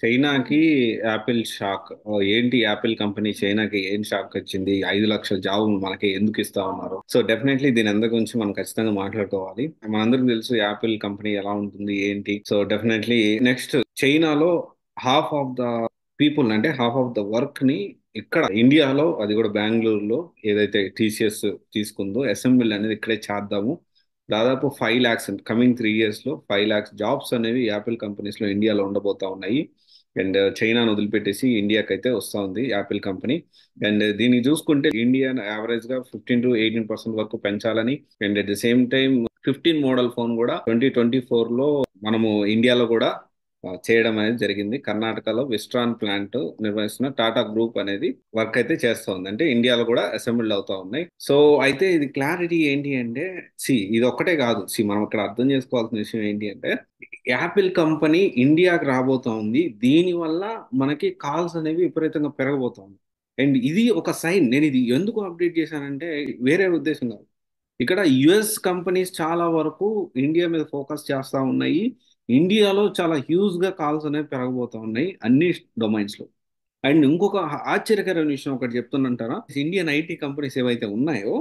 చైనాకి Apple shock. ఏంటి Apple company చైనాకి ఏం షాక్ వచ్చింది? 5 లక్షల జాబులు మనకి ఎందుకు ఇస్తా ఉన్నారు? సో డెఫినెట్లీ దీని అందరి గురించి మనం ఖచ్చితంగా మాట్లాడుకోవాలి. మనందరికి తెలుసు యాపిల్ కంపెనీ ఎలా ఉంటుంది ఏంటి. సో డెఫినెట్లీ నెక్స్ట్ చైనాలో హాఫ్ ఆఫ్ ద పీపుల్ అంటే హాఫ్ ఆఫ్ ద వర్క్ ని ఇక్కడ ఇండియాలో, అది కూడా బెంగళూరులో ఏదైతే టీసీఎస్ తీసుకుందో అసెంబ్లీ అనేది ఇక్కడే చేద్దాము. దాదాపు 5 lakhs కమింగ్ 3 years లో 5 lakhs జాబ్స్ అనేవి యాపిల్ కంపెనీస్ లో ఇండియాలో ఉండబోతా ఉన్నాయి. అండ్ చైనాను వదిలిపెట్టేసి ఇండియాకి అయితే వస్తా ఉంది యాపిల్ కంపెనీ. అండ్ దీన్ని చూసుకుంటే ఇండియా యావరేజ్ గా 15 to 18% వరకు పెంచాలని, and at the same time 15 model phone కూడా 2024లో మనము ఇండియాలో కూడా చేయడం అనేది జరిగింది. కర్ణాటకలో విస్ట్రాన్ ప్లాంట్ నిర్వహిస్తున్న టాటా గ్రూప్ అనేది వర్క్ అయితే చేస్తోంది. అంటే ఇండియాలో కూడా అసెంబ్ల్డ్ అవుతా ఉన్నాయి. సో అయితే ఇది క్లారిటీ ఏంటి అంటే, ఇది ఒక్కటే కాదు. మనం ఇక్కడ అర్థం చేసుకోవాల్సిన విషయం ఏంటి అంటే, యాపిల్ కంపెనీ ఇండియాకి రాబోతా ఉంది. దీని వల్ల మనకి కాల్స్ అనేవి విపరీతంగా పెరగబోతా ఉంది. అండ్ ఇది ఒక సైన్. నేను ఇది ఎందుకు అప్డేట్ చేశానంటే వేరే ఉద్దేశం కాదు. ఇక్కడ యుఎస్ కంపెనీస్ చాలా వరకు ఇండియా మీద ఫోకస్ చేస్తా ఉన్నాయి. ఇండియాలో చాలా హ్యూజ్ గా కాల్స్ అనేవి పెరగబోతా ఉన్నాయి అన్ని డొమైన్స్ లో. అండ్ ఇంకొక ఆశ్చర్యకరమైన విషయం ఒకటి చెప్తున్నంటారా, ఇండియన్ ఐటీ కంపెనీస్ ఏవైతే ఉన్నాయో,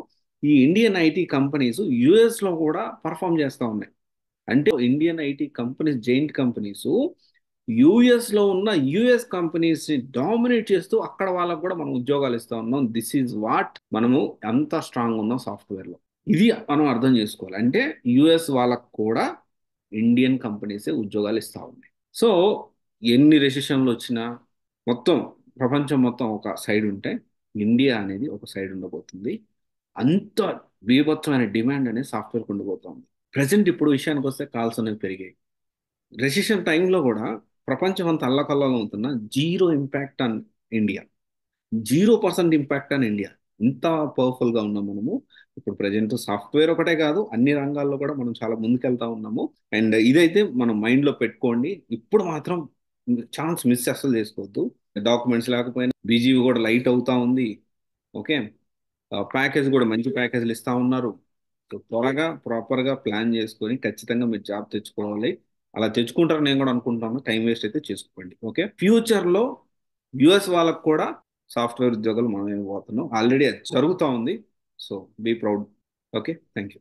ఈ ఇండియన్ ఐటీ కంపెనీస్ యుఎస్ లో కూడా పర్ఫామ్ చేస్తా ఉన్నాయి. అంటే Indian IT companies, giant companies US లో ఉన్న యుఎస్ కంపెనీస్ ని డామినేట్ చేస్తూ అక్కడ వాళ్ళకు కూడా మనం ఉద్యోగాలు ఇస్తా ఉన్నాం. దిస్ ఈజ్ వాట్ మనము ఎంత స్ట్రాంగ్ ఉన్నాం సాఫ్ట్వేర్ లో. ఇది మనం అర్థం చేసుకోవాలి. అంటే యుఎస్ వాళ్ళకు కూడా ఇండియన్ కంపెనీసే ఉద్యోగాలు ఇస్తా ఉన్నాయి. సో ఎన్ని రెసిషన్లు వచ్చినా, మొత్తం ప్రపంచం మొత్తం ఒక సైడ్ ఉంటే ఇండియా అనేది ఒక సైడ్ ఉండబోతుంది. అంత బీభత్సమైన డిమాండ్ అనేది సాఫ్ట్వేర్ ఉండబోతోంది. ప్రజెంట్ ఇప్పుడు విషయానికి వస్తే కాల్స్ అనేవి పెరిగాయి. రెసిషన్ టైంలో కూడా ప్రపంచం అంతా అల్లకల్లోలం అవుతున్న zero impact on India, 0% impact on India. ఇంత పవర్ఫుల్ గా ఉన్నాం మనము. ఇప్పుడు ప్రజెంట్ సాఫ్ట్వేర్ ఒకటే కాదు, అన్ని రంగాల్లో కూడా మనం చాలా ముందుకెళ్తా ఉన్నాము. అండ్ ఇదైతే మనం మైండ్ లో పెట్టుకోండి. ఇప్పుడు మాత్రం ఛాన్స్ మిస్ అస్సలు చేసుకోవద్దు. డాక్యుమెంట్స్ లేకపోయినా బీజీవి కూడా లైట్ అవుతా ఉంది. ఓకే. ప్యాకేజ్ కూడా మంచి ప్యాకేజీలు ఇస్తా ఉన్నారు. సో త్వరగా ప్రాపర్ గా ప్లాన్ చేసుకొని ఖచ్చితంగా మీరు జాబ్ తెచ్చుకోవాలి. అలా తెచ్చుకుంటారని నేను కూడా అనుకుంటాను. టైం వేస్ట్ అయితే చేసుకోండి. ఓకే. ఫ్యూచర్ లో యుఎస్ వాళ్ళకు కూడా సాఫ్ట్వేర్ ఉద్యోగాలు మనం ఇవ్వబోతున్నాం. ఆల్రెడీ అది జరుగుతూ ఉంది. So be proud. Okay. Thank you.